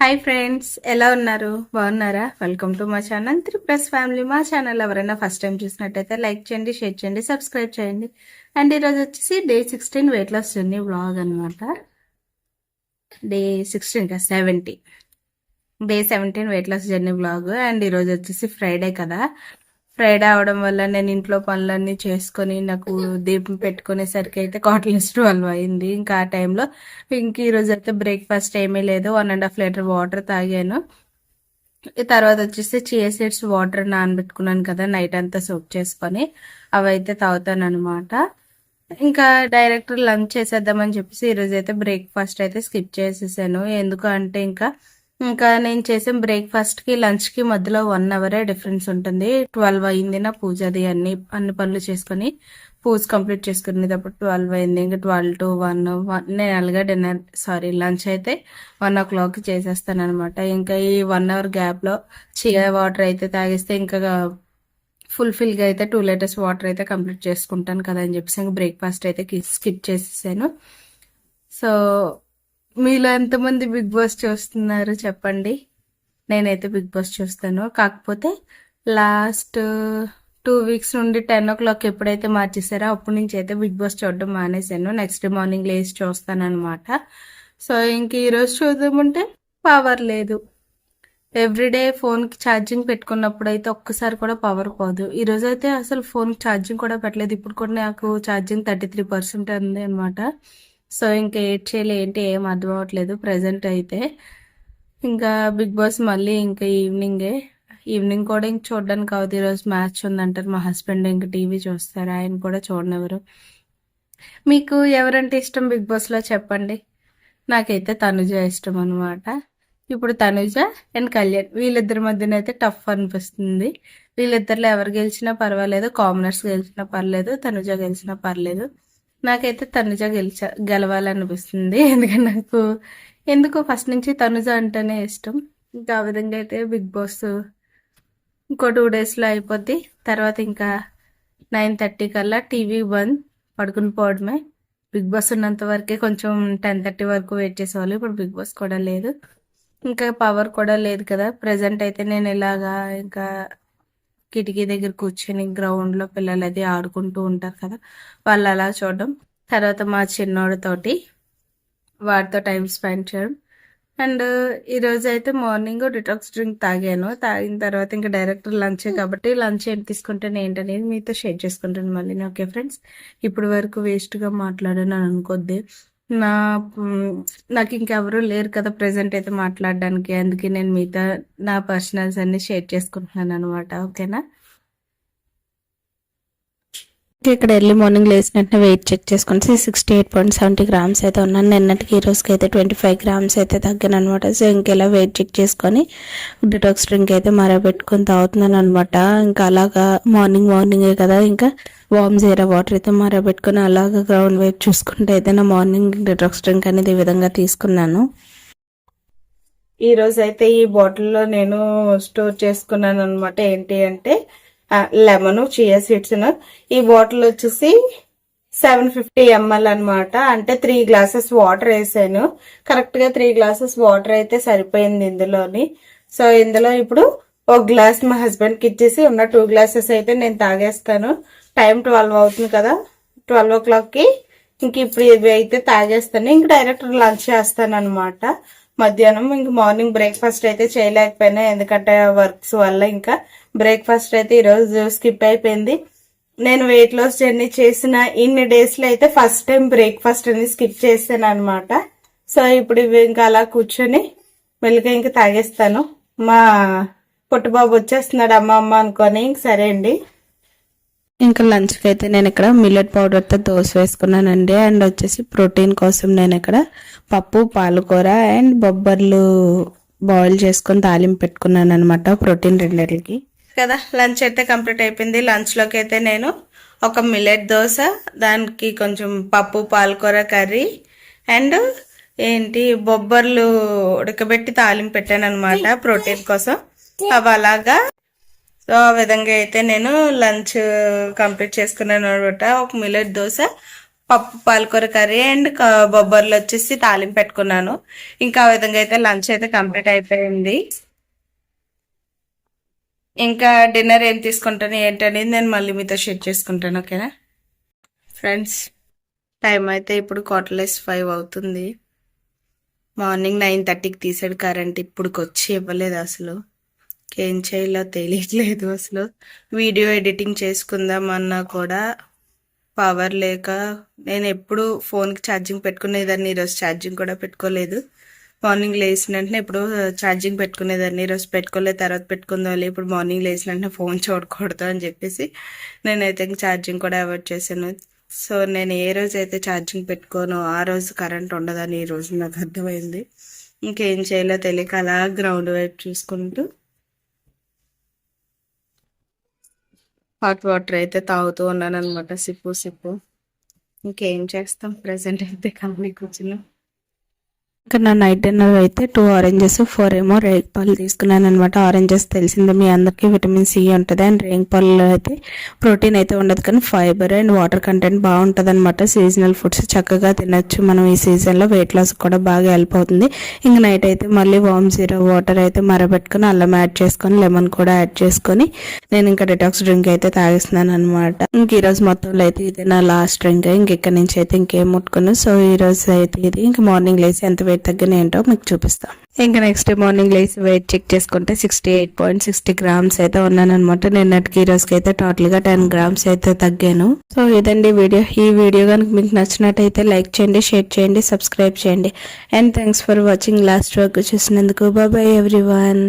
Hi friends, ఎలా ఉన్నారు? బాగున్నారా? వెల్కమ్ టు మా ఛానల్ 3+ ఫ్యామిలీ. మా ఛానల్ ఎవరైనా ఫస్ట్ టైం చూసినట్టయితే లైక్ చేయండి, షేర్ చేయండి, సబ్స్క్రైబ్ చేయండి. అండ్ ఈరోజు వచ్చేసి day 16 weight loss journey vlog అనమాట. డే 16 కా 17 day 17 weight loss journey vlog. And ఈరోజు వచ్చేసి ఫ్రైడే కదా. ఫ్రైడే అవడం వల్ల నేను ఇంట్లో పనులన్నీ చేసుకొని నాకు దీపం పెట్టుకునేసరికి అయితే 12 అయింది. ఇంకా ఆ టైంలో ఇంక ఈరోజు అయితే బ్రేక్ఫాస్ట్ ఏమీ లేదు. 1.5 లీటర్ వాటర్ తాగాను. తర్వాత వచ్చేసి చియా సీడ్స్ వాటర్ నానబెట్టుకున్నాను కదా, నైట్ అంతా సోక్ చేసుకొని అవి అయితే తాగుతాను అనమాట. ఇంకా డైరెక్ట్ లంచ్ చేసేద్దామని చెప్పేసి ఈరోజు అయితే బ్రేక్ఫాస్ట్ అయితే స్కిప్ చేసేసాను. ఎందుకు అంటే ఇంకా నేను చేసే బ్రేక్ఫాస్ట్కి లంచ్కి మధ్యలో 1 అవరే డిఫరెన్స్ ఉంటుంది. 12 అయింది నా పూజ, అది అన్ని పనులు చేసుకొని పూజ కంప్లీట్ చేసుకునేటప్పుడు 12 అయింది. ఇంకా 12 to 1 నేను అలాగా లంచ్ అయితే 1 o'clock చేసేస్తాను అనమాట. ఇంకా ఈ 1 అవర్ గ్యాప్లో చియా వాటర్ అయితే తాగిస్తే ఇంకా ఫుల్ఫిల్గా అయితే 2 లీటర్స్ వాటర్ అయితే కంప్లీట్ చేసుకుంటాను కదా అని చెప్పేసి ఇంకా బ్రేక్ఫాస్ట్ అయితే స్కిప్ చేసేసాను. సో మీలో ఎంతమంది బిగ్ బాస్ చూస్తున్నారు చెప్పండి. నేనైతే బిగ్ బాస్ చూస్తాను. కాకపోతే లాస్ట్ 2 weeks నుండి 10 o'clock ఎప్పుడైతే మార్చేసారో అప్పటి నుంచి అయితే బిగ్ బాస్ చూడడం మానేశాను. నెక్స్ట్ మార్నింగ్ లేచి చూస్తాను అనమాట. సో ఇంక ఈరోజు చూద్దామంటే పవర్ లేదు. ఎవ్రీడే ఫోన్కి ఛార్జింగ్ పెట్టుకున్నప్పుడు అయితే ఒక్కసారి కూడా పవర్ పోదు. ఈరోజు అయితే అసలు ఫోన్కి ఛార్జింగ్ కూడా పెట్టలేదు. ఇప్పుడు కూడా నాకు ఛార్జింగ్ 33% ఉంది అనమాట. సో ఇంకా ఏడ్ ఏంటి ఏం అర్థం అవ్వట్లేదు ప్రజెంట్ అయితే. ఇంకా బిగ్ బాస్ మళ్ళీ ఇంకా ఈవినింగ్ కూడా ఇంక చూడడానికి అవుతుంది. ఈరోజు మ్యాచ్ ఉందంటారు మా హస్బెండ్, ఇంకా టీవీ చూస్తారు, ఆయన కూడా చూడనివ్వరు. మీకు ఎవరంటే ఇష్టం బిగ్ బాస్లో చెప్పండి. నాకైతే తనుజ ఇష్టం అనమాట. ఇప్పుడు తనుజ అండ్ కళ్యాణ్ వీళ్ళిద్దరి మధ్యన అయితే టఫ్ అనిపిస్తుంది. వీళ్ళిద్దరిలో ఎవరు గెలిచినా పర్వాలేదు, కామనర్స్ గెలిచినా పర్లేదు, తనుజ గెలిచినా పర్లేదు. నాకైతే తనుజ గెలవాలనిపిస్తుంది. ఎందుకంటే నాకు ఎందుకో ఫస్ట్ నుంచి తనుజ అంటేనే ఇష్టం. ఇంకా ఆ విధంగా అయితే బిగ్ బాస్ ఇంకో 2 daysలో అయిపోద్ది. తర్వాత ఇంకా 9:30 కల్లా టీవీ బంద్, పడుకుని పోవడమే. బిగ్ బాస్ ఉన్నంత వరకే కొంచెం 10:30 వరకు వెయిట్ చేసేవాళ్ళు. ఇప్పుడు బిగ్ బాస్ కూడా లేదు, ఇంకా పవర్ కూడా లేదు కదా. ప్రజెంట్ అయితే నేను ఇలాగా ఇంకా కిటికీ దగ్గర కూర్చొని గ్రౌండ్లో పిల్లలు అది ఆడుకుంటూ ఉంటారు కదా, వాళ్ళు అలా చూడడం. తర్వాత మా చిన్నోడితోటి వాడితో టైం స్పెండ్ చేయడం. అండ్ ఈరోజు అయితే మార్నింగ్ డిటాక్స్ డ్రింక్ తాగాను. తాగిన తర్వాత ఇంకా డైరెక్ట్ లంచే కాబట్టి లంచ్ ఏం తీసుకుంటాను ఏంటనేది మీతో షేర్ చేసుకుంటాను మళ్ళీ. ఓకే ఫ్రెండ్స్, ఇప్పుడు వరకు వేస్ట్గా మాట్లాడాను అనుకోద్ది. నాకు ఇంకెవరూ లేరు కదా ప్రజెంట్ అయితే మాట్లాడడానికి, అందుకే నేను మీతో నా పర్సనల్స్ అన్ని షేర్ చేసుకుంటున్నాను అనమాట. ఓకేనా? ఇక్కడ ఎర్లీ మార్నింగ్ లేచినట్టు వెయిట్ చెక్ చేసుకుంటే 68.70 grams అయితే ఉన్నాను. నిన్నటికి ఈ రోజుకి అయితే 25 grams అయితే తగ్గాను అనమాట. సో ఇంకెలా వెయిట్ చెక్ చేసుకొని డిటాక్స్ డ్రింక్ అయితే మరబెట్టుకొని తాగుతున్నాను అనమాట. ఇంకా అలాగా మార్నింగే కదా, ఇంకా వామ్ జీరా వాటర్ అయితే మరబెట్టుకొని అలాగా గ్రౌండ్ వైపు చూసుకుంటే అయితే నా మార్నింగ్ డిటాక్స్ డ్రింక్ అనేది ఈ విధంగా తీసుకున్నాను. ఈ రోజు అయితే ఈ బాటిల్లో నేను స్టోర్ చేసుకున్నాను అనమాట. ఏంటి అంటే లెమన్, చియా సీడ్స్. ఈ బాటిల్ వచ్చేసి 750 ml అనమాట. అంటే 3 glasses వాటర్ వేసాను. కరెక్ట్ గా 3 glasses వాటర్ అయితే సరిపోయింది ఇందులోని. సో ఇందులో ఇప్పుడు 1 glass మా హస్బెండ్ కి ఇచ్చేసి ఉన్న 2 glasses అయితే నేను తాగేస్తాను. టైం 12 అవుతుంది కదా, 12 o'clock కి ఇంక ఇప్పుడు ఇవి అయితే తాగేస్తాను. ఇంక డైరెక్ట్ లంచ్ చేస్తాను అనమాట మధ్యాహ్నం. ఇంక మార్నింగ్ బ్రేక్ఫాస్ట్ అయితే చేయలేకపోయినా, ఎందుకంటే వర్క్స్ వల్ల ఇంకా బ్రేక్ఫాస్ట్ అయితే ఈరోజు స్కిప్ అయిపోయింది. నేను వెయిట్ లాస్ జర్నీ చేసిన ఇన్ని డేస్లో అయితే ఫస్ట్ టైం బ్రేక్ఫాస్ట్ అనేది స్కిప్ చేస్తాను అనమాట. సో ఇప్పుడు ఇవి ఇంకా అలా కూర్చొని మెల్లిగా ఇంకా తాగేస్తాను. మా పుట్టుబాబు వచ్చేస్తున్నాడు అమ్మ అనుకొని. సరే అండి, ఇంకా లంచ్కి అయితే నేను ఇక్కడ మిల్లెట్ పౌడర్తో దోశ వేసుకున్నానండి. అండ్ వచ్చేసి ప్రోటీన్ కోసం నేను ఇక్కడ పప్పు, పాలకూర అండ్ బొబ్బర్లు బాయిల్ చేసుకొని తాలింపు పెట్టుకున్నాను అనమాట, ప్రోటీన్ రెండింటికి కదా. లంచ్ అయితే కంప్లీట్ అయిపోయింది. లంచ్లోకి అయితే నేను ఒక మిల్లెట్ దోశ, దానికి కొంచెం పప్పు, పాలకూర కర్రీ అండ్ బొబ్బర్లు ఉడకబెట్టి తాలింపు పెట్టాను అనమాట ప్రోటీన్ కోసం. అవి అలాగా. సో ఆ విధంగా అయితే నేను లంచ్ కంప్లీట్ చేసుకున్నాను అనమాట. ఒక మిల్లెట్ దోశ, పప్పు పాలకూర కర్రీ అండ్ బొబ్బర్లు వచ్చేసి తాలింపు పెట్టుకున్నాను. ఇంకా ఆ విధంగా అయితే లంచ్ అయితే కంప్లీట్ అయిపోయింది. ఇంకా డిన్నర్ ఏం తీసుకుంటాను ఏంటనేది నేను మళ్ళీ మీతో షేర్ చేసుకుంటాను. ఓకేనా ఫ్రెండ్స్, టైం అయితే ఇప్పుడు 4:45 అవుతుంది. మార్నింగ్ 9:30కి తీసాడు కరెంట్, ఇప్పుడుకి వచ్చి ఇవ్వలేదు. అసలు ఏం చేయాలో తెలియట్లేదు. అసలు వీడియో ఎడిటింగ్ చేసుకుందామన్నా కూడా పవర్ లేక నేను ఎప్పుడు ఫోన్కి ఛార్జింగ్ పెట్టుకునేదాన్ని. ఈరోజు ఛార్జింగ్ కూడా పెట్టుకోలేదు. మార్నింగ్ లేచిన వెంటనే ఇప్పుడు ఛార్జింగ్ పెట్టుకునేదాన్ని, ఈరోజు పెట్టుకోలేదు, తర్వాత పెట్టుకుందాం. ఇప్పుడు మార్నింగ్ లేచిన వెంటనే ఫోన్ చూడకూడదు అని చెప్పేసి నేనైతే ఛార్జింగ్ కూడా అవాయిడ్ చేశాను. సో నేను ఏ రోజు అయితే ఛార్జింగ్ పెట్టుకోను ఆ రోజు కరెంట్ ఉండదని ఈ రోజు నాకు అర్థమైంది. ఇంకేం చేయాలో తెలియక అలా గ్రౌండ్ వైపు చూసుకుంటూ హాట్ వాటర్ అయితే తాగుతూ ఉన్నాను అనమాట, సిప్పు. ఇంకేం చేస్తాం, ప్రెసెంట్ అయితే ఖాళీ కూర్చున్నాం. ఇంకా నా నైట్ డిన్నర్ అయితే 2 ఆరెంజెస్ 4 ఏమో రేగిపళ్ళు తీసుకున్నాను అనమాట. ఆరెంజెస్ తెలిసిందే మీ అందరికీ, విటమిన్ సి ఉంటుంది. అండ్ రేగిపళ్ళు అయితే ప్రోటీన్ అయితే ఉండదు కానీ ఫైబర్ అండ్ వాటర్ కంటెంట్ బాగుంటుంది అనమాట. సీజనల్ ఫుడ్స్ చక్కగా తినచ్చు మనం ఈ సీజన్లో. వెయిట్ లాస్ కూడా బాగా హెల్ప్ అవుతుంది. ఇంక నైట్ అయితే మళ్ళీ వామ్ జీరో వాటర్ అయితే మరబెట్టుకుని అల్లం యాడ్ చేసుకొని లెమన్ కూడా యాడ్ చేసుకొని నేను ఇంకా డిటాక్స్ డ్రింక్ అయితే తాగిస్తున్నాను అనమాట. ఇంక ఈరోజు మొత్తంలో అయితే ఇది నా లాస్ట్ డ్రింక్. ఇంక ఇక్కడ నుంచి అయితే ఇంకేం ముట్టుకున్నాను. సో ఈ రోజు అయితే ఇది ఇంక మార్నింగ్ లేసి ఎంత వెయిట్ తగ్గిన ఏంటో మీకు చూపిస్తాం. ఇంకా నెక్స్ట్ మార్నింగ్ లేసి వెయిట్ చెక్ చేసుకుంటే 68.60 గ్రామ్స్ అయితే ఉన్నాను అనమాట. నిన్నటికి ఈ రోజుకి అయితే టోటల్ గా 10 గ్రామ్స్ అయితే తగ్గాను. సో ఇదండి వీడియో. ఈ వీడియో కనుక మీకు నచ్చినట్టయితే లైక్ చేయండి, షేర్ చేయండి, సబ్స్క్రైబ్ చేయండి. And thanks for watching. Last వరకు చూసినందుకు బాయ్ ఎవ్రీవన్.